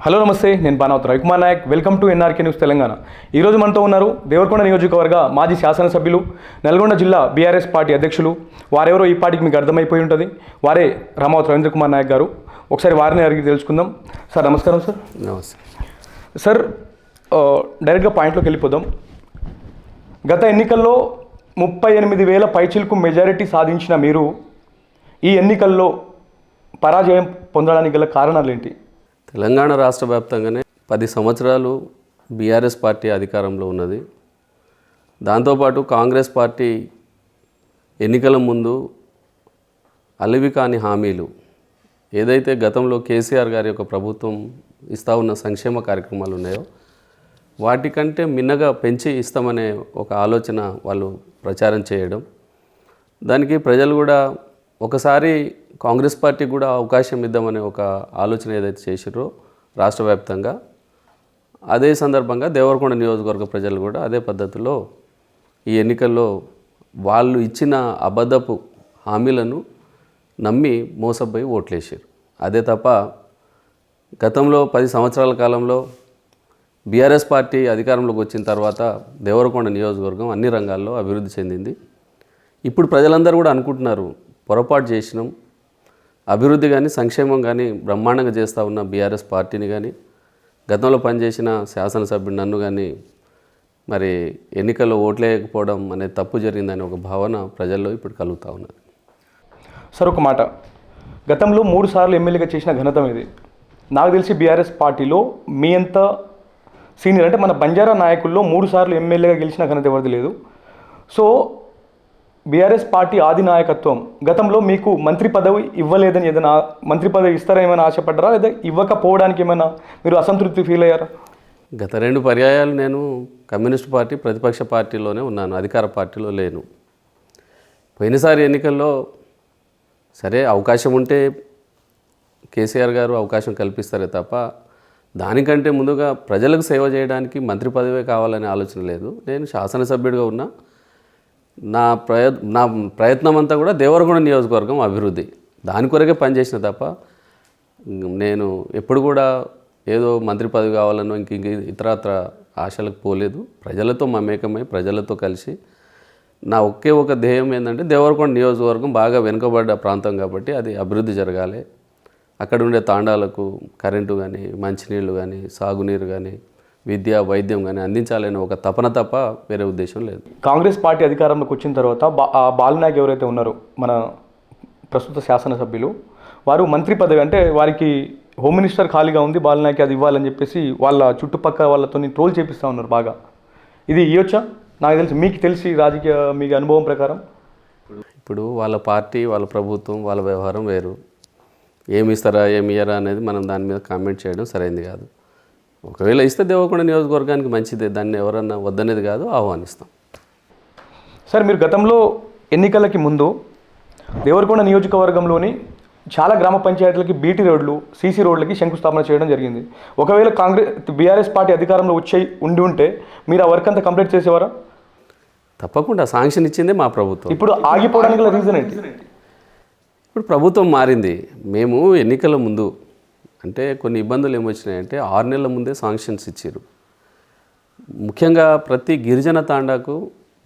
Hello నమస్తే, నేను Banavath Ravikumar Nayak. Welcome to NRK news Telangana. ఈరోజు మనతో ఉన్నారు దేవరకొండ నియోజకవర్గ మాజీ శాసనసభ్యులు, నల్గొండ జిల్లా బీఆర్ఎస్ పార్టీ అధ్యక్షులు. వారెవరో ఈ పార్టీకి మీకు అర్థమైపోయి ఉంటుంది. వారే రామావత్ రవీంద్ర కుమార్ నాయక్ గారు. ఒకసారి వారిని అడిగి తెలుసుకుందాం. సార్ నమస్కారం. సార్ నమస్తే సార్. డైరెక్ట్గా పాయింట్లోకి వెళ్ళిపోదాం. గత ఎన్నికల్లో 38,000 పైచిలకు మెజారిటీ సాధించిన మీరు ఈ ఎన్నికల్లో పరాజయం పొందడానికి గల కారణాలు ఏంటి? తెలంగాణ రాష్ట్ర వ్యాప్తంగానే 10 సంవత్సరాలు బీఆర్ఎస్ పార్టీ అధికారంలో ఉన్నది. దాంతోపాటు కాంగ్రెస్ పార్టీ ఎన్నికల ముందు అలివి కాని హామీలు ఏదైతే గతంలో కేసీఆర్ గారి యొక్క ప్రభుత్వం ఇస్తూ ఉన్న సంక్షేమ కార్యక్రమాలు ఉన్నాయో వాటికంటే మిన్నగా పెంచి ఇస్తామనే ఒక ఆలోచన వాళ్ళు ప్రచారం చేయడం, దానికి ప్రజలు కూడా ఒకసారి కాంగ్రెస్ పార్టీకి కూడా అవకాశం ఇద్దామనే ఒక ఆలోచన ఏదైతే చేసిరో రాష్ట్ర వ్యాప్తంగా, అదే సందర్భంగా దేవరకొండ నియోజకవర్గ ప్రజలు కూడా అదే పద్ధతిలో ఈ ఎన్నికల్లో వాళ్ళు ఇచ్చిన అబద్ధపు హామీలను నమ్మి మోసపోయి ఓట్లేసారు. అదే తప్ప గతంలో 10 సంవత్సరాల కాలంలో బీఆర్ఎస్ పార్టీ అధికారంలోకి వచ్చిన తర్వాత దేవరకొండ నియోజకవర్గం అన్ని రంగాల్లో అభివృద్ధి చెందింది. ఇప్పుడు ప్రజలందరూ కూడా అనుకుంటున్నారు పొరపాటు చేసినాం, అభివృద్ధి కానీ సంక్షేమం కానీ బ్రహ్మాండంగా చేస్తూ ఉన్న బీఆర్ఎస్ పార్టీని కానీ గతంలో పనిచేసిన శాసనసభ్యుడు నన్ను కానీ మరి ఎన్నికల్లో ఓట్లేయకపోవడం అనేది తప్పు జరిగిందనే ఒక భావన ప్రజల్లో ఇప్పుడు కలుగుతూ ఉన్నది. సార్ ఒక మాట, గతంలో 3 సార్లు ఎమ్మెల్యేగా చేసిన ఘనత ఇది. నాకు తెలిసి బీఆర్ఎస్ పార్టీలో మీ అంత సీనియర్ అంటే మన బంజారా నాయకుల్లో 3 సార్లు ఎమ్మెల్యేగా గెలిచిన ఘనత ఎవరిది లేదు. సో బీఆర్ఎస్ పార్టీ ఆది నాయకత్వం గతంలో మీకు మంత్రి పదవి ఇవ్వలేదని ఏదైనా మంత్రి పదవి ఇస్తారా ఏమైనా ఆశపడ్డారా, లేదా ఇవ్వకపోవడానికి ఏమైనా మీరు అసంతృప్తి ఫీల్ అయ్యారా? గత 2 పర్యాయాలు నేను కమ్యూనిస్ట్ పార్టీ ప్రతిపక్ష పార్టీలోనే ఉన్నాను, అధికార పార్టీలో లేను. పోయినసారి ఎన్నికల్లో సరే అవకాశం ఉంటే కేసీఆర్ గారు అవకాశం కల్పిస్తారే తప్ప దానికంటే ముందుగా ప్రజలకు సేవ చేయడానికి మంత్రి పదవే కావాలనే ఆలోచన లేదు. నేను శాసనసభ్యుడిగా ఉన్నా, నా ప్రయత్నం అంతా కూడా దేవరకొండ నియోజకవర్గం అభివృద్ధి దాని కొరకే పనిచేసిన తప్ప నేను ఎప్పుడు కూడా ఏదో మంత్రి పదవి కావాలనో ఇంక ఇతరత్ర ఆశలకు పోలేదు. ప్రజలతో మమేకమై ప్రజలతో కలిసి నా ఒకే ఒక ధ్యేయం ఏంటంటే దేవరకొండ నియోజకవర్గం బాగా వెనుకబడ్డ ప్రాంతం కాబట్టి అది అభివృద్ధి జరగాలి. అక్కడ ఉండే తాండాలకు కరెంటు కానీ మంచినీళ్ళు కానీ సాగునీరు కానీ విద్య వైద్యం కానీ అందించాలనే ఒక తపన తప్ప వేరే ఉద్దేశం లేదు. కాంగ్రెస్ పార్టీ అధికారంలోకి వచ్చిన తర్వాత బాలనాయక్ ఎవరైతే ఉన్నారో మన ప్రస్తుత శాసనసభ్యులు, వారు మంత్రి పదవి అంటే వారికి హోమ్ మినిస్టర్ ఖాళీగా ఉంది, బాలనాయక్ అది ఇవ్వాలని చెప్పేసి వాళ్ళ చుట్టుపక్కల వాళ్ళతో ట్రోల్ చేపిస్తూ ఉన్నారు బాగా. ఇది ఇవ్వచ్చా? నాకు తెలిసి మీకు తెలిసి రాజకీయ మీ అనుభవం ప్రకారం ఇప్పుడు వాళ్ళ పార్టీ వాళ్ళ ప్రభుత్వం వాళ్ళ వ్యవహారం వేరు. ఏమి ఇస్తారా ఏమి ఇయ్యరా అనేది మనం దాని మీద కామెంట్ చేయడం సరైనది కాదు. ఒకవేళ ఇస్తే దేవరకొండ నియోజకవర్గానికి మంచిదే, దాన్ని ఎవరన్నా వద్దనేది కాదు, ఆహ్వానిస్తాం. సార్ మీరు గతంలో ఎన్నికలకి ముందు దేవరకొండ నియోజకవర్గంలోని చాలా గ్రామ పంచాయతీలకి బీటీ రోడ్లు సీసీ రోడ్లకి శంకుస్థాపన చేయడం జరిగింది. ఒకవేళ బీఆర్ఎస్ పార్టీ అధికారంలో ఉండి ఉంటే మీరు ఆ వర్క్ అంతా కంప్లీట్ చేసేవారా? తప్పకుండా శాంక్షన్ ఇచ్చిందే మా ప్రభుత్వం. ఇప్పుడు ఆగిపోవడానికి గల రీజన్ ఏంటి? ఇప్పుడు ప్రభుత్వం మారింది. మేము ఎన్నికల ముందు అంటే కొన్ని ఇబ్బందులు ఏమొచ్చినాయంటే 6 నెలల ముందే శాంక్షన్స్ ఇచ్చారు. ముఖ్యంగా ప్రతి గిరిజన తాండాకు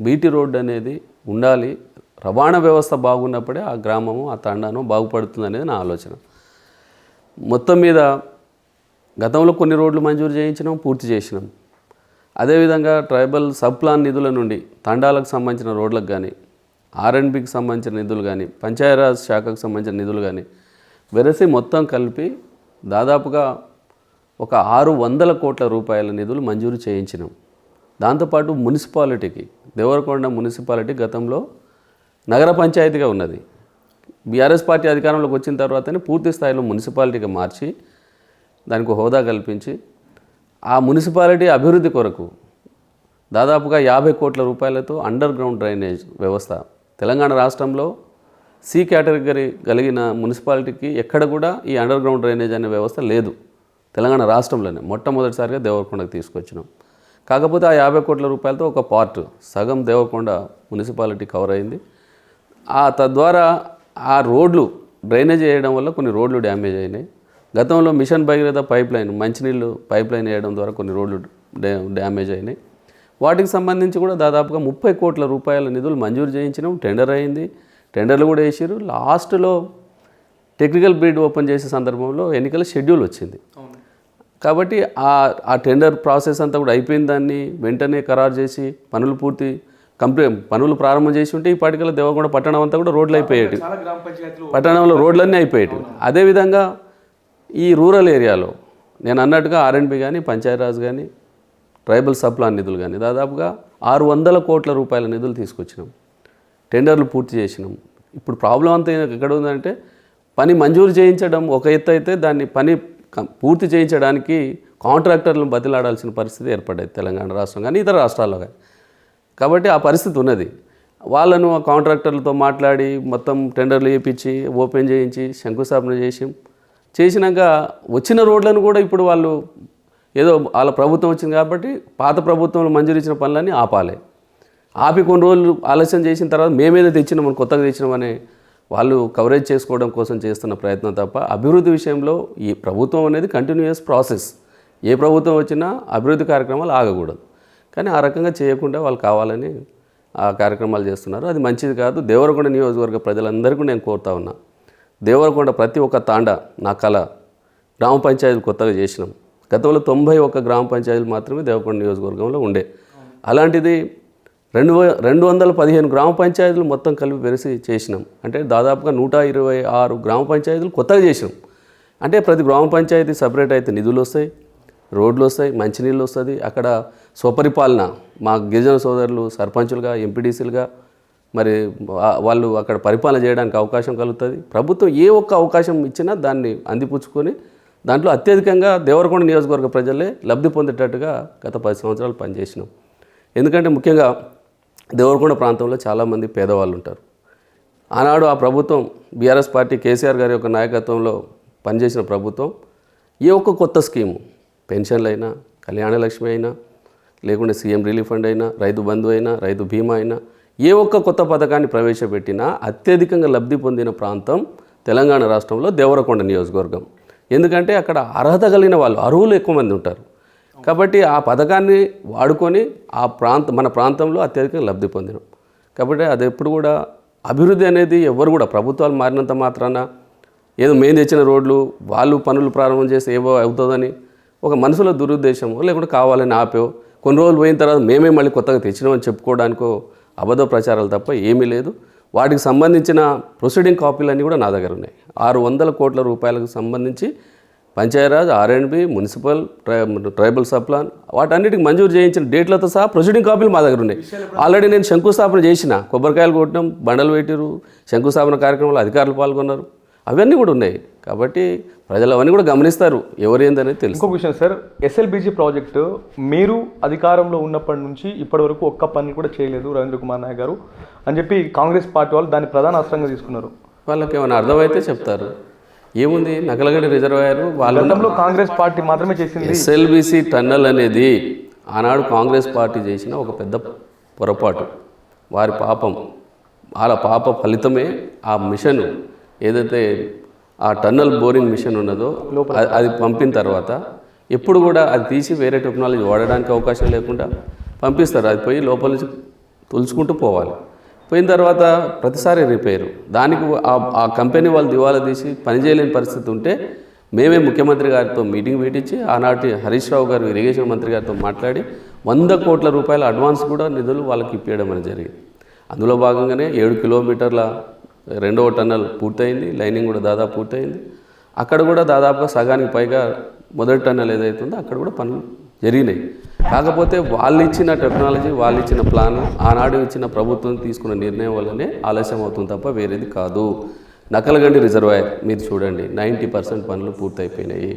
బీటీ రోడ్డు అనేది ఉండాలి, రవాణా వ్యవస్థ బాగున్నప్పుడే ఆ గ్రామము ఆ తాండాను బాగుపడుతుంది అనేది నా ఆలోచన. మొత్తం మీద గతంలో కొన్ని రోడ్లు మంజూరు చేయించినాం, పూర్తి చేసినాం. అదేవిధంగా ట్రైబల్ సబ్ ప్లాన్ నిధుల నుండి తాండాలకు సంబంధించిన రోడ్లకు కానీ R&Bకి సంబంధించిన నిధులు కానీ పంచాయరాజ్ శాఖకు సంబంధించిన నిధులు కానీ వెరసి మొత్తం కలిపి దాదాపుగా ఒక 600 కోట్ల రూపాయల నిధులు మంజూరు చేయించినాం. దాంతోపాటు మున్సిపాలిటీకి దేవరకొండ మున్సిపాలిటీ గతంలో నగర పంచాయతీగా ఉన్నది. బీఆర్ఎస్ పార్టీ అధికారంలోకి వచ్చిన తర్వాతనే పూర్తి స్థాయిలో మున్సిపాలిటీగా మార్చి దానికి హోదా కల్పించి ఆ మున్సిపాలిటీ అభివృద్ధి కొరకు దాదాపుగా 50 కోట్ల రూపాయలతో అండర్ గ్రౌండ్ డ్రైనేజ్ వ్యవస్థ తెలంగాణ రాష్ట్రంలో సి కేటగిరీ కలిగిన మున్సిపాలిటీకి ఎక్కడ కూడా ఈ అండర్ గ్రౌండ్ డ్రైనేజ్ అనే వ్యవస్థ లేదు. తెలంగాణ రాష్ట్రంలోనే మొట్టమొదటిసారిగా దేవరకొండకు తీసుకొచ్చినాం. కాకపోతే ఆ 50 కోట్ల రూపాయలతో ఒక పార్ట్ సగం దేవరకొండ మున్సిపాలిటీ కవర్ అయింది. తద్వారా ఆ రోడ్లు డ్రైనేజ్ చేయడం వల్ల కొన్ని రోడ్లు డ్యామేజ్ అయినాయి. గతంలో మిషన్ భగీరథ పైప్ లైన్ మంచినీళ్ళు పైప్ లైన్ వేయడం ద్వారా కొన్ని రోడ్లు డ్యామేజ్ అయినాయి. వాటికి సంబంధించి కూడా దాదాపుగా 30 కోట్ల రూపాయల నిధులు మంజూరు చేయించినాం. టెండర్ అయింది, టెండర్లు కూడా వేసారు. లాస్ట్లో టెక్నికల్ బిడ్ ఓపెన్ చేసే సందర్భంలో ఎన్నికల షెడ్యూల్ వచ్చింది. కాబట్టి ఆ టెండర్ ప్రాసెస్ అంతా కూడా అయిపోయిన దాన్ని వెంటనే ఖరారు చేసి పనులు ప్రారంభం చేసి ఉంటే ఈ పాటికల్లో దేవరకొండ పట్టణం అంతా కూడా రోడ్లు అయిపోయేవి. పట్టణంలో రోడ్లన్నీ అయిపోయేవి. అదేవిధంగా ఈ రూరల్ ఏరియాలో నేను అన్నట్టుగా ఆర్ఎండ్బి కానీ పంచాయతీరాజ్ కానీ ట్రైబల్ సప్లాన్ నిధులు కానీ దాదాపుగా 600 కోట్ల రూపాయల నిధులు తీసుకొచ్చినాం. టెండర్లు పూర్తి చేసినాం. ఇప్పుడు ప్రాబ్లం అంతా ఎక్కడ ఉందంటే పని మంజూరు చేయించడం ఒక ఎత్తు అయితే దాన్ని పని పూర్తి చేయించడానికి కాంట్రాక్టర్లను బతిలాడాల్సిన పరిస్థితి ఏర్పడ్డది తెలంగాణ రాష్ట్రం కానీ ఇతర రాష్ట్రాల్లో కానీ. కాబట్టి ఆ పరిస్థితి ఉన్నది. వాళ్ళను ఆ కాంట్రాక్టర్లతో మాట్లాడి మొత్తం టెండర్లు వేయించి ఓపెన్ చేయించి శంకుస్థాపన చేసినాక వచ్చిన రోడ్లను కూడా ఇప్పుడు వాళ్ళు ఏదో వాళ్ళ ప్రభుత్వం వచ్చింది కాబట్టి పాత ప్రభుత్వంలో మంజూరు ఇచ్చిన పనులన్నీ ఆపి కొన్ని రోజులు ఆలస్యం చేసిన తర్వాత మేమేదో తెచ్చినామని కొత్తగా తెచ్చినామని వాళ్ళు కవరేజ్ చేసుకోవడం కోసం చేస్తున్న ప్రయత్నం తప్ప అభివృద్ధి విషయంలో ఈ ప్రభుత్వం అనేది కంటిన్యూయస్ ప్రాసెస్. ఏ ప్రభుత్వం వచ్చినా అభివృద్ధి కార్యక్రమాలు ఆగకూడదు. కానీ ఆ రకంగా చేయకుండా వాళ్ళు కావాలని ఆ కార్యక్రమాలు చేస్తున్నారు. అది మంచిది కాదు. దేవరకొండ నియోజకవర్గ ప్రజలందరికీ నేను కోరుతా ఉన్నా, దేవరకొండ ప్రతి ఒక్క తాండా నా కళ. గ్రామ పంచాయతీలు కొత్తగా చేసినాం. గతంలో 91 గ్రామ పంచాయతీలు మాత్రమే దేవరకొండ నియోజకవర్గంలో ఉండే. అలాంటిది 215 గ్రామ పంచాయతీలు మొత్తం కలిపి పెరిసి చేసినాం. అంటే దాదాపుగా 126 గ్రామ పంచాయతీలు కొత్తగా చేసినాం. అంటే ప్రతి గ్రామ పంచాయతీ సపరేట్ అయితే నిధులు వస్తాయి, రోడ్లు వస్తాయి, మంచినీళ్ళు వస్తుంది. అక్కడ స్వపరిపాలన మా గిరిజన సోదరులు సర్పంచులుగా ఎంపీడీసీలుగా మరి వాళ్ళు అక్కడ పరిపాలన చేయడానికి అవకాశం కలుగుతుంది. ప్రభుత్వం ఏ ఒక్క అవకాశం ఇచ్చినా దాన్ని అందిపుచ్చుకొని దాంట్లో అత్యధికంగా దేవరకొండ నియోజకవర్గ ప్రజలే లబ్ధి పొందేటట్టుగా గత 10 సంవత్సరాలు పనిచేసినాం. ఎందుకంటే ముఖ్యంగా దేవరకొండ ప్రాంతంలో చాలామంది పేదవాళ్ళు ఉంటారు. ఆనాడు ఆ ప్రభుత్వం బీఆర్ఎస్ పార్టీ కేసీఆర్ గారి యొక్క నాయకత్వంలో పనిచేసిన ప్రభుత్వం ఏ ఒక్క కొత్త స్కీము పెన్షన్లు అయినా, కళ్యాణ లక్ష్మి అయినా, లేకుంటే సీఎం రిలీఫ్ ఫండ్ అయినా, రైతు బంధు అయినా, రైతు బీమా అయినా ఏ ఒక్క కొత్త పథకాన్ని ప్రవేశపెట్టినా అత్యధికంగా లబ్ధి పొందిన ప్రాంతం తెలంగాణ రాష్ట్రంలో దేవరకొండ నియోజకవర్గం. ఎందుకంటే అక్కడ అర్హత కలిగిన వాళ్ళు అర్హులు ఎక్కువ మంది ఉంటారు. కాబట్టి ఆ పథకాన్ని వాడుకొని మన ప్రాంతంలో అత్యధికంగా లబ్ధి పొందినాం. కాబట్టి అది ఎప్పుడు కూడా అభివృద్ధి అనేది ఎవరు కూడా ప్రభుత్వాలు మారినంత మాత్రాన ఏదో మేము తెచ్చిన రోడ్లు వాళ్ళు పనులు ప్రారంభం చేస్తే ఏవో అవుతుందని ఒక మనసులో దురుద్దేశమో లేకుంటే కావాలని ఆపో కొన్ని రోజులు పోయిన తర్వాత మేమే మళ్ళీ కొత్తగా తెచ్చినామని చెప్పుకోవడానికో అబద్ధ ప్రచారాలు తప్ప ఏమీ లేదు. వాటికి సంబంధించిన ప్రొసీడింగ్ కాపీలన్నీ కూడా నా దగ్గర ఉన్నాయి. 600 కోట్ల రూపాయలకు సంబంధించి పంచాయతీరాజ్, ఆర్ఎండ్బి, మున్సిపల్, ట్రైబల్ సప్లాన్ వాటన్నిటికి మంజూరు చేయించిన డేట్లతో సహా ప్రొసీడింగ్ కాపీలు మా దగ్గర ఉన్నాయి. ఆల్రెడీ నేను శంకుస్థాపన చేసిన, కొబ్బరికాయలు కొట్టడం, బండలు పెట్టిరు, శంకుస్థాపన కార్యక్రమంలో అధికారులు పాల్గొన్నారు, అవన్నీ కూడా ఉన్నాయి. కాబట్టి ప్రజలు అవన్నీ కూడా గమనిస్తారు ఎవరు ఏందనేది తెలుసు. ఇంకొక విషయం సార్, ఎస్ఎల్బీజీ ప్రాజెక్టు మీరు అధికారంలో ఉన్నప్పటి నుంచి ఇప్పటి వరకు ఒక్క పని కూడా చేయలేదు రవీంద్ర కుమార్ నాయక్ గారు అని చెప్పి కాంగ్రెస్ పార్టీ వాళ్ళు దాన్ని ప్రధాన అస్త్రంగా తీసుకున్నారు. వాళ్ళకి ఏమైనా అర్థమైతే చెప్తారు. ఏముంది, నకలగడ్డ రిజర్వాయర్ వాళ్ళంలో కాంగ్రెస్ పార్టీ మాత్రమే చేసింది. ఎస్ఎల్బీసీ టన్నల్ అనేది ఆనాడు కాంగ్రెస్ పార్టీ చేసిన ఒక పెద్ద పొరపాటు. వారి పాపం, వాళ్ళ పాప ఫలితమే ఆ మిషన్ ఏదైతే ఆ టన్నల్ బోరింగ్ మిషన్ ఉన్నదో అది పంపిన తర్వాత ఎప్పుడు కూడా అది తీసి వేరే టెక్నాలజీ వాడడానికి అవకాశం లేకుండా పంపిస్తారు. అది పోయి లోపల నుంచి తులుచుకుంటూ పోవాలి. పోయిన తర్వాత ప్రతిసారి రిపేరు. దానికి ఆ కంపెనీ వాళ్ళు దివాలా తీసి పనిచేయలేని పరిస్థితి ఉంటే మేమే ముఖ్యమంత్రి గారితో మీటింగ్ పెట్టించి ఆనాటి హరీష్ రావు గారు ఇరిగేషన్ మంత్రి గారితో మాట్లాడి 100 కోట్ల రూపాయల అడ్వాన్స్ కూడా నిధులు వాళ్ళకి ఇప్పించడం అనేది జరిగింది. అందులో భాగంగానే 7 కిలోమీటర్ల 2వ టన్నల్ పూర్తయింది. లైనింగ్ కూడా దాదాపు పూర్తయింది. అక్కడ కూడా దాదాపుగా సగానికి పైగా మొదటి టన్నల్ ఏదైతుందో అక్కడ కూడా పనులు జరిగినాయి. కాకపోతే వాళ్ళు ఇచ్చిన టెక్నాలజీ, వాళ్ళు ఇచ్చిన ప్లాన్, ఆనాడు ఇచ్చిన ప్రభుత్వం తీసుకున్న నిర్ణయం వల్లనే ఆలస్యం అవుతుంది తప్ప వేరేది కాదు. నకలగండి రిజర్వాయర్ మీరు చూడండి, 90% పనులు పూర్తయిపోయినాయి.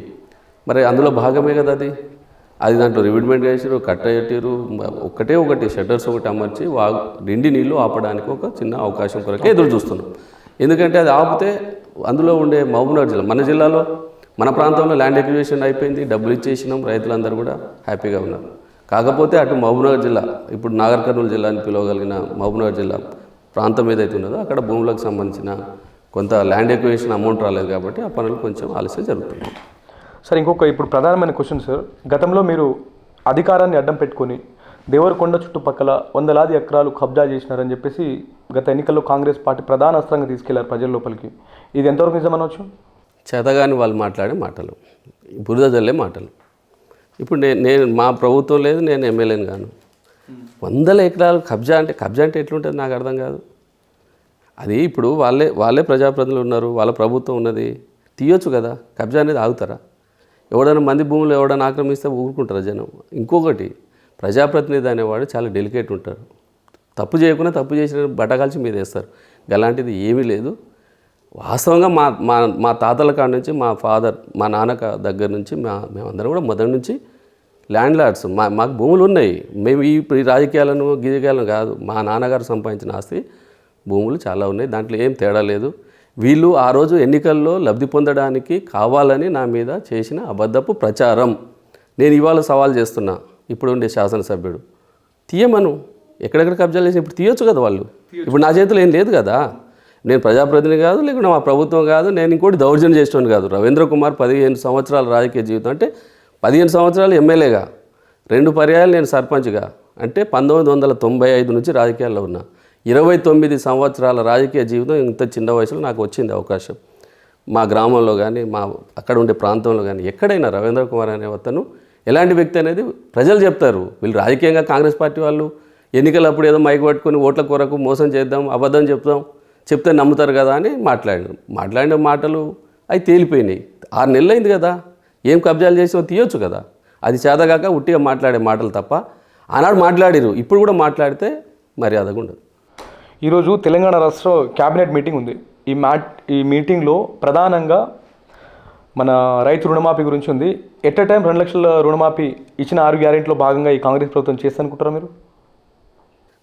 మరి అందులో భాగమే కదా అది దాంట్లో రివిడ్మెంట్ చేసారు, కట్టేటారు. ఒకటి షట్టర్స్ ఒకటి అమర్చి నిండి నీళ్ళు ఆపడానికి ఒక చిన్న అవకాశం కొరకే ఎదురు చూస్తున్నాం. ఎందుకంటే అది ఆపితే అందులో ఉండే మహబూబ్నగర్ జిల్లా, మన జిల్లాలో మన ప్రాంతంలో ల్యాండ్ ఎక్విజిషన్ అయిపోయింది, డబ్బులు ఇచ్చేసినాం, రైతులందరూ కూడా హ్యాపీగా ఉన్నారు. కాకపోతే అటు మహబూబ్నగర్ జిల్లా, ఇప్పుడు నాగర్ కర్నూలు జిల్లా అని పిలవగలిగిన మహబూబ్నగర్ జిల్లా ప్రాంతం ఏదైతే ఉన్నదో అక్కడ భూములకు సంబంధించిన కొంత ల్యాండ్ ఎక్విజిషన్ అమౌంట్ రాలేదు కాబట్టి ఆ పనులు కొంచెం ఆలస్యం జరుగుతుంది. సార్ ఇంకొక ఇప్పుడు ప్రధానమైన క్వశ్చన్ సార్, గతంలో మీరు అధికారాన్ని అడ్డం పెట్టుకొని దేవరకొండ చుట్టుపక్కల వందలాది ఎకరాలు కబ్జా చేసినారని చెప్పేసి గత ఎన్నికల్లో కాంగ్రెస్ పార్టీ ప్రధాన అస్త్రంగా తీసుకెళ్లారు ప్రజల లోపలికి. ఇది ఎంతవరకు నిజమనవచ్చు? చేతగాని వాళ్ళు మాట్లాడే మాటలు, బురద జల్లే మాటలు. ఇప్పుడు నేను మా ప్రభుత్వం లేదు, నేను ఎమ్మెల్యేని కాను. 100 ఎకరాలు కబ్జా అంటే ఎట్లుంటుంది నాకు అర్థం కాదు. అది ఇప్పుడు వాళ్ళే ప్రజాప్రతినిధులు ఉన్నారు, వాళ్ళ ప్రభుత్వం ఉన్నది, తీయొచ్చు కదా. కబ్జా అనేది ఆగుతారా? ఎవడైనా మంది భూములు ఎవడైనా ఆక్రమిస్తే ఊరుకుంటారా జనం? ఇంకొకటి, ప్రజాప్రతినిధి అనేవాడు చాలా డెలికేట్ ఉంటారు. తప్పు చేయకుండా తప్పు చేసిన బట్టకాల్చి మీద వేస్తారు. అలాంటిది ఏమీ లేదు. వాస్తవంగా మా తాతల కాడ నుంచి, మా ఫాదర్, మా నాన్న దగ్గర నుంచి మేమందరం కూడా మొదటి నుంచి ల్యాండ్ లార్డ్స్. మాకు భూములు ఉన్నాయి. మేము ఈ రాజకీయాలను గీజకీయాలను కాదు, మా నాన్నగారు సంపాదించిన ఆస్తి భూములు చాలా ఉన్నాయి, దాంట్లో ఏం తేడా లేదు. వీళ్ళు ఆ రోజు ఎన్నికల్లో లబ్ధి పొందడానికి కావాలని నా మీద చేసిన అబద్ధపు ప్రచారం. నేను ఇవాళ సవాల్ చేస్తున్నా, ఇప్పుడు ఉండే శాసనసభ్యుడు తీయమను. ఎక్కడెక్కడ కబ్జాలు చేసి ఇప్పుడు తీయొచ్చు కదా వాళ్ళు. ఇప్పుడు నా చేతిలో ఏం లేదు కదా. నేను ప్రజాప్రతినిధి కాదు, లేకుంటే మా ప్రభుత్వం కాదు, నేను ఇంకోటి దౌర్జన్యం చేసేవాడిని కాదు. రవీంద్ర కుమార్ 15 సంవత్సరాల రాజకీయ జీవితం, అంటే 15 సంవత్సరాలు ఎమ్మెల్యేగా, 2 పర్యాయాలు నేను సర్పంచ్గా, అంటే 1995 నుంచి రాజకీయాల్లో ఉన్నా. 29 సంవత్సరాల రాజకీయ జీవితం ఇంత చిన్న వయసులో నాకు వచ్చింది అవకాశం. మా గ్రామంలో కానీ, అక్కడ ఉండే ప్రాంతంలో కానీ ఎక్కడైనా రవీంద్ర కుమార్ అనే అతను ఎలాంటి వ్యక్తి అనేది ప్రజలు చెప్తారు. వీళ్ళు రాజకీయంగా కాంగ్రెస్ పార్టీ వాళ్ళు ఎన్నికలప్పుడు ఏదో మైక్ పట్టుకొని ఓట్ల కొరకు మోసం చేద్దాం, అబద్ధం చెప్తే నమ్ముతారు కదా అని మాట్లాడిన మాటలు అవి తేలిపోయినాయి. 6 నెలలు అయింది కదా, ఏం కబ్జాలు చేసి తీయొచ్చు కదా. అది చేతగాక ఉట్టిగా మాట్లాడే మాటలు తప్ప ఆనాడు మాట్లాడిరు, ఇప్పుడు కూడా మాట్లాడితే మర్యాదగా ఉండదు. ఈరోజు తెలంగాణ రాష్ట్ర క్యాబినెట్ మీటింగ్ ఉంది. ఈ మీటింగ్లో ప్రధానంగా మన రైతు రుణమాఫీ గురించి ఉంది. ఎట్ ఎ టైం 2 లక్షల రుణమాఫీ ఇచ్చిన 6 గ్యారెంటీలో భాగంగా ఈ కాంగ్రెస్ ప్రభుత్వం చేస్తారనుకుంటారా మీరు?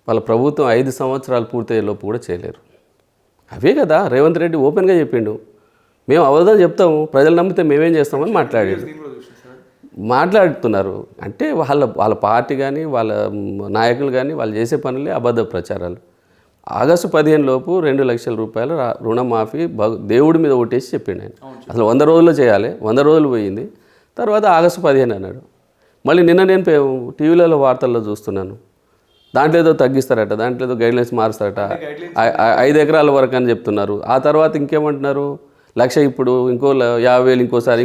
వాళ్ళ ప్రభుత్వం 5 సంవత్సరాలు పూర్తయ్యే లోపు కూడా చేయలేరు. అవే కదా రేవంత్ రెడ్డి ఓపెన్గా చెప్పిండు, మేము అబద్ధం చెప్తాము, ప్రజలు నమ్మితే మేమేం చేస్తామని మాట్లాడుతున్నారు. అంటే వాళ్ళ పార్టీ కానీ, వాళ్ళ నాయకులు కానీ వాళ్ళు చేసే పనులే అబద్ధ ప్రచారాలు. ఆగస్టు 15 లోపు 2 లక్షల రూపాయలు రుణమాఫీ దేవుడి మీద ఓటేసి చెప్పిండు ఆయన. అసలు 100 రోజుల్లో చేయాలి, 100 రోజులు పోయింది. తర్వాత ఆగస్టు 15 అన్నాడు. మళ్ళీ నిన్న నేను టీవీలలో వార్తల్లో చూస్తున్నాను, దాంట్లో ఏదో తగ్గిస్తారట, దాంట్లో ఏదో గైడ్లైన్స్ మారుస్తారట, 5 ఎకరాల వరకు అని చెప్తున్నారు. ఆ తర్వాత ఇంకేమంటున్నారు, 1 లక్ష ఇప్పుడు ఇంకో 50,000 ఇంకోసారి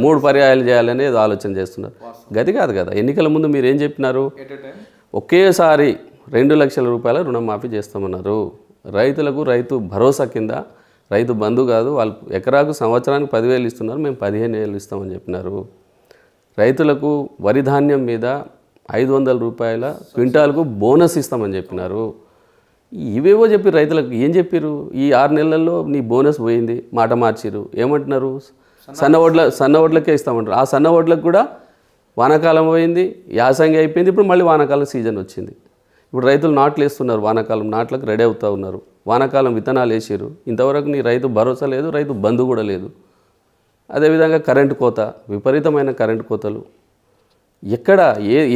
3 పర్యాయాలు చేయాలని ఏదో ఆలోచన చేస్తున్నారు. గది కాదు కదా. ఎన్నికల ముందు మీరు ఏం చెప్పినారు, ఒకేసారి 2 లక్షల రూపాయల రుణమాఫీ చేస్తామన్నారు. రైతులకు రైతు భరోసా కింద, రైతు బంధు కాదు, వాళ్ళు ఎకరాకు సంవత్సరానికి 10,000 ఇస్తున్నారు, మేము 15,000 ఇస్తామని చెప్పినారు. రైతులకు వరి ధాన్యం మీద 500 రూపాయల క్వింటాల్కు బోనస్ ఇస్తామని చెప్పినారు. ఇవేవో చెప్పి రైతులకు ఏం చెప్పారు? ఈ 6 నెలల్లో నీ బోనస్ పోయింది, మాట మార్చిరు. ఏమంటున్నారు, సన్న వడ్లకే ఇస్తామంటారు. ఆ సన్న వడ్లకు కూడా వానాకాలం పోయింది, యాసంగి అయిపోయింది, ఇప్పుడు మళ్ళీ వానాకాలం సీజన్ వచ్చింది. ఇప్పుడు రైతులు నాట్లు వేస్తున్నారు, వానాకాలం నాట్లకు రెడీ అవుతూ ఉన్నారు, వానాకాలం విత్తనాలు వేసారు. ఇంతవరకు నీ రైతు భరోసా లేదు, రైతు బంధు కూడా లేదు. అదేవిధంగా కరెంటు కోత, విపరీతమైన కరెంటు కోతలు. ఎక్కడ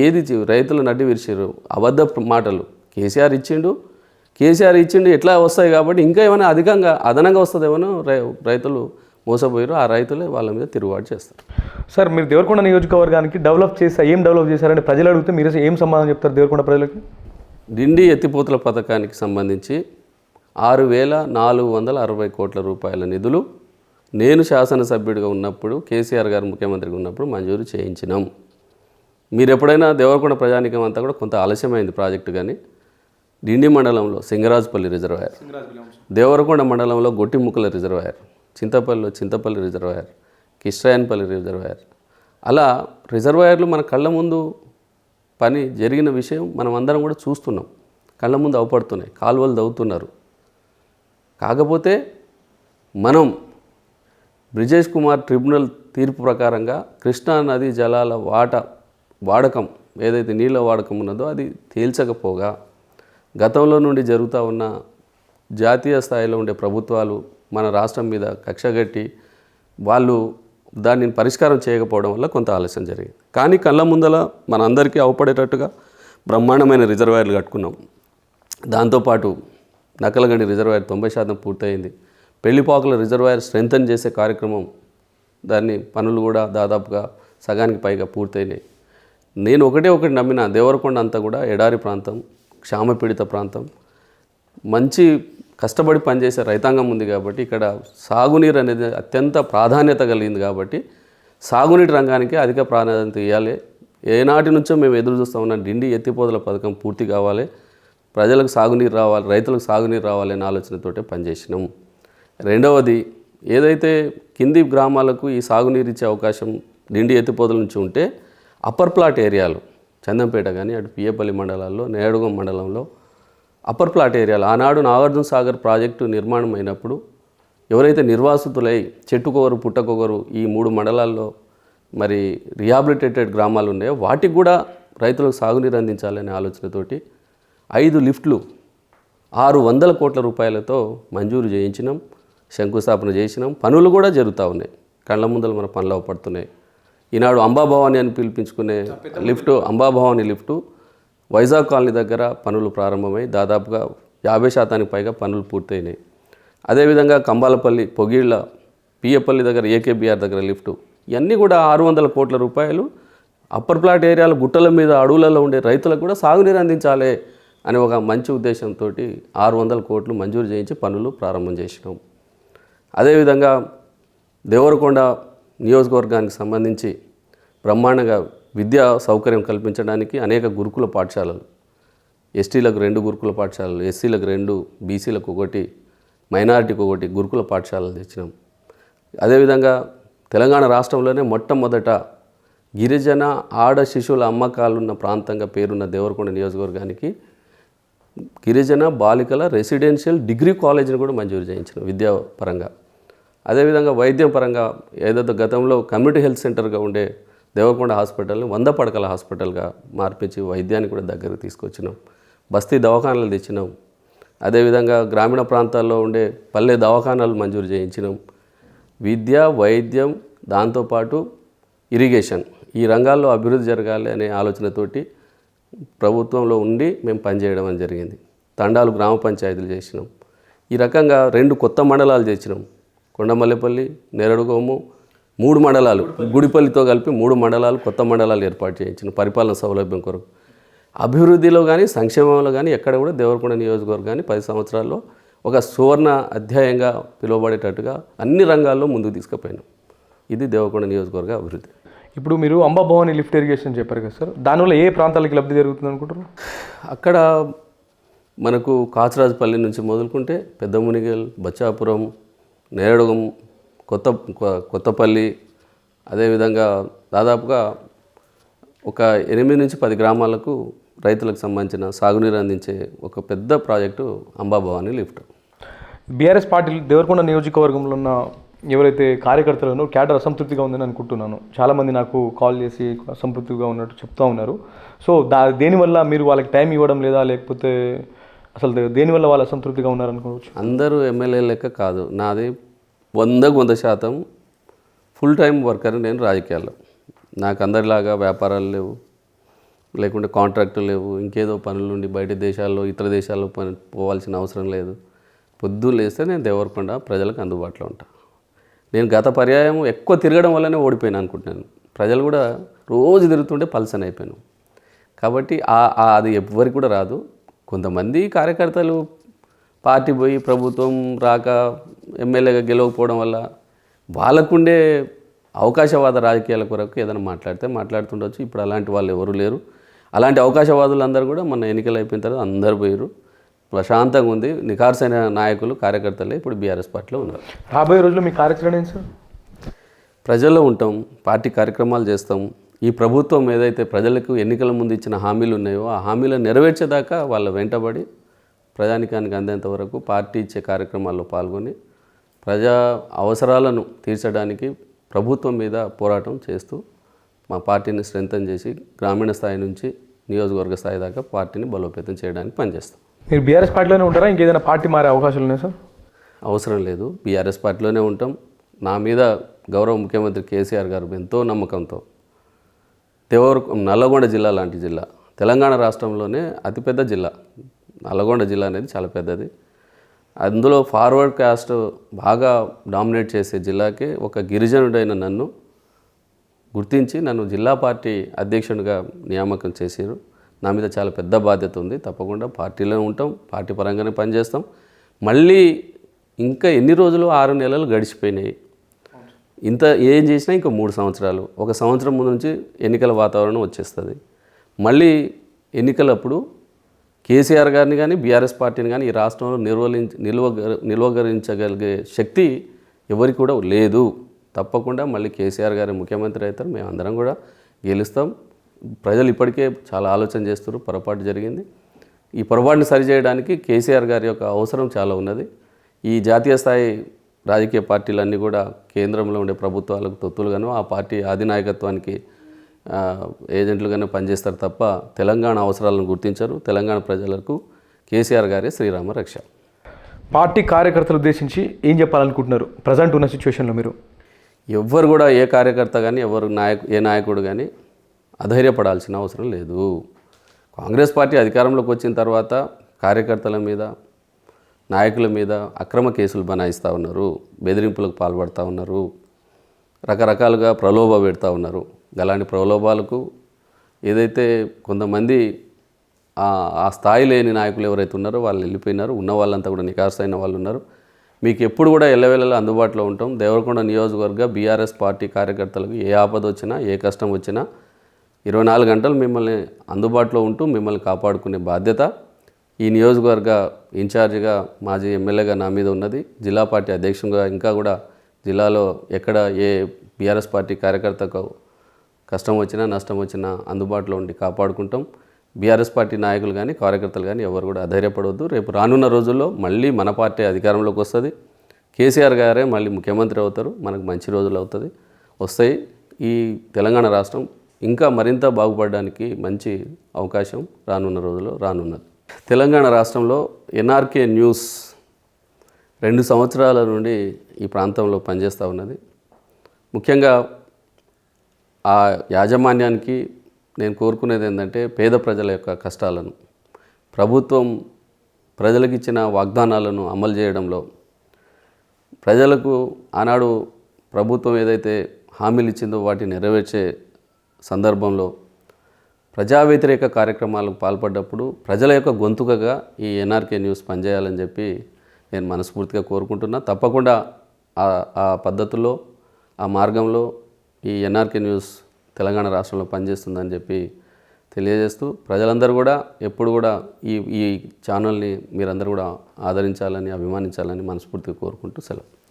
ఏది రైతులు నడ్డి విరిచారు, అబద్ధ మాటలు. కేసీఆర్ ఇచ్చిండు ఎట్లా వస్తాయి కాబట్టి ఇంకా ఏమైనా అదనంగా వస్తుందేమో రైతులు మోసపోయారు. ఆ రైతులే వాళ్ళ మీద తిరుగుబాటు చేస్తారు. సార్ మీరు దేవరకొండ నియోజకవర్గానికి ఏం డెవలప్ చేశారని ప్రజలు అడిగితే మీరు ఏం సమాధానం చెప్తారు దేవరకొండ ప్రజలకి? డిండి ఎత్తిపోతల పథకానికి సంబంధించి 6,460 కోట్ల రూపాయల నిధులు నేను శాసనసభ్యుడిగా ఉన్నప్పుడు, కేసీఆర్ గారు ముఖ్యమంత్రిగా ఉన్నప్పుడు మంజూరు చేయించినాం. మీరు ఎప్పుడైనా దేవరకొండ ప్రజానికం అంతా కూడా కొంత ఆలస్యమైంది ప్రాజెక్టు. కానీ డిండి మండలంలో సింగరాజుపల్లి రిజర్వాయర్, దేవరకొండ మండలంలో Gottimukkala reservoir, Chintapalli reservoir, Kishtayanpalli reservoir, అలా రిజర్వాయర్లు మన కళ్ళ ముందు పని జరిగిన విషయం మనం అందరం కూడా చూస్తున్నాం. కళ్ళ ముందు అవపడుతున్నాయి, కాలువలు దవ్వుతున్నారు. కాకపోతే మనం బ్రిజేష్ కుమార్ ట్రిబ్యునల్ తీర్పు ప్రకారంగా కృష్ణా నదీ జలాల వాడకం ఏదైతే నీళ్ళ వాడకం ఉన్నదో అది తేల్చకపోగా గతంలో నుండి జరుగుతూ ఉన్న జాతీయ స్థాయిలో ఉండే ప్రభుత్వాలు మన రాష్ట్రం మీద కక్షగట్టి వాళ్ళు దాన్ని పరిష్కారం చేయకపోవడం వల్ల కొంత ఆలస్యం జరిగింది. కానీ కళ్ళ ముందల మనందరికీ అవపడేటట్టుగా బ్రహ్మాండమైన రిజర్వాయర్లు కట్టుకున్నాం. దాంతోపాటు నకలగండి రిజర్వాయర్ 90% పూర్తయింది. పెళ్లిపాకుల రిజర్వాయర్ స్ట్రెంథన్ చేసే కార్యక్రమం దాన్ని పనులు కూడా దాదాపుగా సగానికి పైగా పూర్తయినాయి. నేను ఒకటి నమ్మిన దేవరకొండ అంతా కూడా ఎడారి ప్రాంతం, క్షామపీడిత ప్రాంతం, మంచి కష్టపడి పనిచేసే రైతాంగం ఉంది కాబట్టి ఇక్కడ సాగునీరు అనేది అత్యంత ప్రాధాన్యత కలిగింది కాబట్టి సాగునీటి రంగానికి అధిక ప్రాధాన్యత ఇవ్వాలి. ఏనాటి నుంచో మేము ఎదురు చూస్తూ ఉన్నాం, డిండి ఎత్తిపోతల పథకం పూర్తి కావాలి, ప్రజలకు సాగునీరు రావాలి, రైతులకు సాగునీరు రావాలి అనే ఆలోచనతోటే పనిచేసినాం. రెండవది, ఏదైతే కింది గ్రామాలకు ఈ సాగునీరు ఇచ్చే అవకాశం డిండి ఎత్తిపోతల నుంచి ఉంటే అప్పర్ ప్లాట్ ఏరియాలు చందంపేట కానీ అటు పియ్యపల్లి మండలాల్లో, నేడుగం మండలంలో అప్పర్ ప్లాట్ ఏరియాలు ఆనాడు నాగార్జున సాగర్ ప్రాజెక్టు నిర్మాణం అయినప్పుడు ఎవరైతే నిర్వాసితులై చెట్టుకొగరు పుట్టకొగరు ఈ 3 మండలాల్లో మరి రిహాబిలిటేటెడ్ గ్రామాలు ఉన్నాయో వాటికి కూడా రైతులకు సాగునీరు అందించాలనే ఆలోచనతోటి 5 లిఫ్ట్లు 600 కోట్ల రూపాయలతో మంజూరు చేయించినాం, శంకుస్థాపన చేసినాం. పనులు కూడా జరుగుతూ ఉన్నాయి, కళ్ళ ముందర మన పనులు అవపడుతున్నాయి. ఈనాడు అంబాభవాని అని పిలిపించుకునే lift, Ambabhavani lift Vizag colony దగ్గర పనులు ప్రారంభమై దాదాపుగా 50% పైగా పనులు పూర్తయినాయి. అదేవిధంగా కంబాలపల్లి, పొగిళ్ళ, పియ్యపల్లి దగ్గర ఏకేబీఆర్ దగ్గర లిఫ్టు, ఇవన్నీ కూడా 600 కోట్ల రూపాయలు అప్పర్ ప్లాట్ ఏరియాల గుట్టల మీద అడవులలో ఉండే రైతులకు కూడా సాగునీరు అందించాలి అనే ఒక మంచి ఉద్దేశంతో 600 కోట్లు మంజూరు చేయించి పనులు ప్రారంభం చేసినాం. అదేవిధంగా దేవరకొండ నియోజకవర్గానికి సంబంధించి బ్రహ్మాండంగా విద్యా సౌకర్యం కల్పించడానికి అనేక గురుకుల పాఠశాలలు, ఎస్టీలకు 2 గురుకుల పాఠశాలలు, ఎస్సీలకు 2, బీసీలకు 1, మైనారిటీకి 1 గురుకుల పాఠశాలలు తెచ్చినాం. అదేవిధంగా తెలంగాణ రాష్ట్రంలోనే మొట్టమొదట గిరిజన ఆడ శిశువుల అమ్మకాలున్న ప్రాంతంగా పేరున్న దేవరకొండ నియోజకవర్గానికి గిరిజన బాలికల రెసిడెన్షియల్ డిగ్రీ కాలేజీని కూడా మంజూరు చేయించిన విద్యాపరంగా. అదేవిధంగా వైద్యం పరంగా ఏదైతే గతంలో కమ్యూనిటీ హెల్త్ సెంటర్గా ఉండే దేవరకొండ హాస్పిటల్ని 100 పడకల హాస్పిటల్గా మార్పించి వైద్యాన్ని కూడా దగ్గరకు తీసుకొచ్చినాం. బస్తీ దవాఖానాలు తెచ్చినాం. అదేవిధంగా గ్రామీణ ప్రాంతాల్లో ఉండే పల్లె దవాఖానాలు మంజూరు చేయించినాం. విద్య, వైద్యం, దాంతోపాటు ఇరిగేషన్, ఈ రంగాల్లో అభివృద్ధి జరగాలి అనే ఆలోచనతోటి ప్రభుత్వంలో ఉండి మేము పనిచేయడం అని జరిగింది. తండాలు గ్రామ పంచాయతీలు చేసినాం. ఈ రకంగా 2 కొత్త మండలాలు చేసినాం. కొండమల్లేపల్లి, నేరడుగోము, 3 మండలాలు, గుడిపల్లితో కలిపి 3 మండలాలు, కొత్త మండలాలు ఏర్పాటు చేయించిన పరిపాలన సౌలభ్యం కొరకు. అభివృద్ధిలో కానీ సంక్షేమంలో కానీ ఎక్కడ కూడా దేవరకొండ నియోజకవర్గాన్ని 10 సంవత్సరాల్లో ఒక సువర్ణ అధ్యాయంగా పిలువబడేటట్టుగా అన్ని రంగాల్లో ముందుకు తీసుకుపోయినాం. ఇది దేవరకొండ నియోజకవర్గ అభివృద్ధి. ఇప్పుడు మీరు అంబాభవాని లిఫ్ట్ ఇరిగేషన్ చెప్పారు కదా సార్, దానివల్ల ఏ ప్రాంతాలకి లబ్ధి జరుగుతుంది అనుకుంటున్నారు? అక్కడ మనకు కాచరాజపల్లి నుంచి మొదలుకుంటే పెద్ద మునిగల్, బచ్చాపురం, నేరడుగం, కొత్తపల్లి, అదేవిధంగా దాదాపుగా ఒక 8 నుంచి 10 గ్రామాలకు రైతులకు సంబంధించిన సాగునీరు అందించే ఒక పెద్ద project Ambabhavani lift. BRS party Devarakonda నియోజకవర్గంలో ఉన్న ఎవరైతే కార్యకర్తలను క్యాడర్ అసంతృప్తిగా ఉందని అనుకుంటున్నాను. చాలామంది నాకు కాల్ చేసి అసంతృప్తిగా ఉన్నట్టు చెప్తూ ఉన్నారు. సో దేనివల్ల మీరు వాళ్ళకి టైం ఇవ్వడం లేదా, లేకపోతే అసలు దేనివల్ల వాళ్ళు అసంతృప్తిగా ఉన్నారనుకోవచ్చు? అందరూ ఎమ్మెల్యే లెక్క కాదు, నాది 100% ఫుల్ టైం వర్కర్ నేను రాజకీయాల్లో. నాకు అందరిలాగా వ్యాపారాలు లేవు, లేకుంటే కాంట్రాక్టులు లేవు, ఇంకేదో పనులు ఉండి బయట దేశాల్లో ఇతర దేశాల్లో పోవాల్సిన అవసరం లేదు. పొద్దున్న లేస్తే నేను దేవరకొండ ప్రజలకు అందుబాటులో ఉంటాను. నేను గత పర్యాయం ఎక్కువ తిరగడం వల్లనే ఓడిపోయాను అనుకుంటున్నాను. ప్రజలు కూడా రోజు తిరుగుతుంటే పల్సన్ అయిపోయాను. కాబట్టి అది ఎవరికి కూడా రాదు. కొంతమంది కార్యకర్తలు పార్టీ పోయి ప్రభుత్వం రాక ఎమ్మెల్యేగా గెలవకపోవడం వల్ల వాళ్ళకుండే అవకాశవాద రాజకీయాల కొరకు ఏదైనా మాట్లాడుతుండొచ్చు. ఇప్పుడు అలాంటి వాళ్ళు ఎవరు లేరు. అలాంటి అవకాశవాదులు అందరూ కూడా మన ఎన్నికలు అయిపోయిన తర్వాత అందరు పోయారు. ప్రశాంతంగా ఉంది. నిఖార్సైన నాయకులు, కార్యకర్తలే ఇప్పుడు బీఆర్ఎస్ పార్టీలో ఉన్నారు. రాబోయే రోజుల్లో మీ కార్యాచరణ ఏంటి సార్? ప్రజల్లో ఉంటాం, పార్టీ కార్యక్రమాలు చేస్తాం. ఈ ప్రభుత్వం ఏదైతే ప్రజలకు ఎన్నికల ముందు ఇచ్చిన హామీలు ఉన్నాయో ఆ హామీలను నెరవేర్చేదాకా వాళ్ళ వెంటబడి ప్రజానికానికి అందేంత వరకు పార్టీ ఇచ్చే కార్యక్రమాల్లో పాల్గొని ప్రజా అవసరాలను తీర్చడానికి ప్రభుత్వం మీద పోరాటం చేస్తూ మా పార్టీని స్ట్రెంథన్ చేసి గ్రామీణ స్థాయి నుంచి నియోజకవర్గ స్థాయి దాకా పార్టీని బలోపేతం చేయడానికి పనిచేస్తాం. మీరు బీఆర్ఎస్ పార్టీలోనే ఉంటారా, ఇంకేదైనా పార్టీ మారే అవకాశాలు ఉన్నాయి సార్? అవసరం లేదు, బీఆర్ఎస్ పార్టీలోనే ఉంటాం. నా మీద గౌరవ ముఖ్యమంత్రి కేసీఆర్ గారు ఎంతో నమ్మకంతో నల్లగొండ జిల్లా లాంటి జిల్లా, తెలంగాణ రాష్ట్రంలోనే అతిపెద్ద జిల్లా నల్లగొండ జిల్లా అనేది చాలా పెద్దది. అందులో ఫార్వర్డ్ కాస్ట్ బాగా డామినేట్ చేసే జిల్లాకి ఒక గిరిజనుడైన నన్ను గుర్తించి నన్ను జిల్లా పార్టీ అధ్యక్షునిగా నియామకం చేశారు. నా మీద చాలా పెద్ద బాధ్యత ఉంది. తప్పకుండా పార్టీలో ఉంటాం, పార్టీ పరంగానే పనిచేస్తాం. మళ్ళీ ఇంకా ఎన్ని రోజులు 6 నెలలు గడిచిపోయినాయి. ఇంత ఏం చేసినా ఇంకా 3 సంవత్సరాలు, 1 సంవత్సరం ముందు నుంచి ఎన్నికల వాతావరణం వచ్చేస్తుంది. మళ్ళీ ఎన్నికలప్పుడు కేసీఆర్ గారిని కానీ బీఆర్ఎస్ పార్టీని కానీ ఈ రాష్ట్రంలో నిలువగరించగలిగే శక్తి ఎవరికి కూడా లేదు. తప్పకుండా మళ్ళీ కేసీఆర్ గారి ముఖ్యమంత్రి అవుతారు, మేమందరం కూడా గెలుస్తాం. ప్రజలు ఇప్పటికే చాలా ఆలోచన చేస్తున్నారు, పొరపాటు జరిగింది. ఈ పొరపాటుని సరిచేయడానికి కేసీఆర్ గారి యొక్క అవసరం చాలా ఉన్నది. ఈ జాతీయ స్థాయి రాజకీయ పార్టీలన్నీ కూడా కేంద్రంలో ఉండే ప్రభుత్వాలకు తొత్తులుగాను ఆ పార్టీ అధినాయకత్వానికి ఏజెంట్లుగానే పనిచేస్తారు తప్ప తెలంగాణ అవసరాలను గుర్తించరు. తెలంగాణ ప్రజలకు కేసీఆర్ గారే శ్రీరామ రక్ష. పార్టీ కార్యకర్తలు ఉద్దేశించి ఏం చెప్పాలనుకుంటున్నారు ప్రజెంట్ ఉన్న సిచ్యువేషన్లో మీరు? ఎవ్వరు కూడా ఏ కార్యకర్త కానీ ఏ నాయకుడు కానీ అధైర్యపడాల్సిన అవసరం లేదు. కాంగ్రెస్ పార్టీ అధికారంలోకి వచ్చిన తర్వాత కార్యకర్తల మీద నాయకుల మీద అక్రమ కేసులు బనాయిస్తూ ఉన్నారు, బెదిరింపులకు పాల్పడుతూ ఉన్నారు, రకరకాలుగా ప్రలోభ పెడతా ఉన్నారు. అలాంటి ప్రలోభాలకు ఏదైతే కొంతమంది ఆ స్థాయి లేని నాయకులు ఎవరైతే ఉన్నారో వాళ్ళు వెళ్ళిపోయినారు. ఉన్న వాళ్ళంతా కూడా నికార్సైన వాళ్ళు ఉన్నారు. మీకు ఎప్పుడు కూడా ఎల్లవేళలా అందుబాటులో ఉంటాం. దేవరకొండ నియోజకవర్గ బీఆర్ఎస్ పార్టీ కార్యకర్తలకు ఏ ఆపద వచ్చినా ఏ కష్టం వచ్చినా 24 గంటలు మిమ్మల్ని అందుబాటులో ఉంటూ మిమ్మల్ని కాపాడుకునే బాధ్యత ఈ నియోజకవర్గ ఇన్ఛార్జిగా మాజీ ఎమ్మెల్యేగా నా మీద ఉన్నది. జిల్లా పార్టీ అధ్యక్షునిగా ఇంకా కూడా జిల్లాలో ఎక్కడ ఏ బీఆర్ఎస్ పార్టీ కార్యకర్తకు కష్టం వచ్చినా నష్టం వచ్చినా అందుబాటులో ఉండి కాపాడుకుంటాం. బీఆర్ఎస్ పార్టీ నాయకులు కానీ కార్యకర్తలు కానీ ఎవరు కూడా అధైర్యపడవద్దు. రేపు రానున్న రోజుల్లో మళ్ళీ మన పార్టీ అధికారంలోకి వస్తుంది. కేసీఆర్ గారే మళ్ళీ ముఖ్యమంత్రి అవుతారు. మనకు మంచి రోజులు వస్తాయి. ఈ తెలంగాణ రాష్ట్రం ఇంకా మరింత బాగుపడడానికి మంచి అవకాశం రానున్న రోజుల్లో రానున్నది. తెలంగాణ రాష్ట్రంలో ఎన్ఆర్కే న్యూస్ 2 సంవత్సరాల నుండి ఈ ప్రాంతంలో పనిచేస్తూ ఉన్నది. ముఖ్యంగా ఆ యాజమాన్యానికి నేను కోరుకునేది ఏంటంటే పేద ప్రజల యొక్క కష్టాలను, ప్రభుత్వం ప్రజలకు ఇచ్చిన వాగ్దానాలను అమలు చేయడంలో, ప్రజలకు ఆనాడు ప్రభుత్వం ఏదైతే హామీలు ఇచ్చిందో వాటిని నెరవేర్చే సందర్భంలో ప్రజా వ్యతిరేక కార్యక్రమాలకు పాల్పడ్డప్పుడు ప్రజల యొక్క గొంతుకగా ఈ ఎన్ఆర్కే న్యూస్ పనిచేయాలని చెప్పి నేను మనస్ఫూర్తిగా కోరుకుంటున్నా. తప్పకుండా ఆ పద్ధతుల్లో ఆ మార్గంలో ఈ ఎన్ఆర్కే న్యూస్ తెలంగాణ రాష్ట్రంలో పనిచేస్తుందని చెప్పి తెలియజేస్తూ ప్రజలందరూ కూడా ఎప్పుడు కూడా ఈ ఛానల్ని మీరందరూ కూడా ఆదరించాలని అభిమానించాలని మనస్ఫూర్తిగా కోరుకుంటూ సెలవు.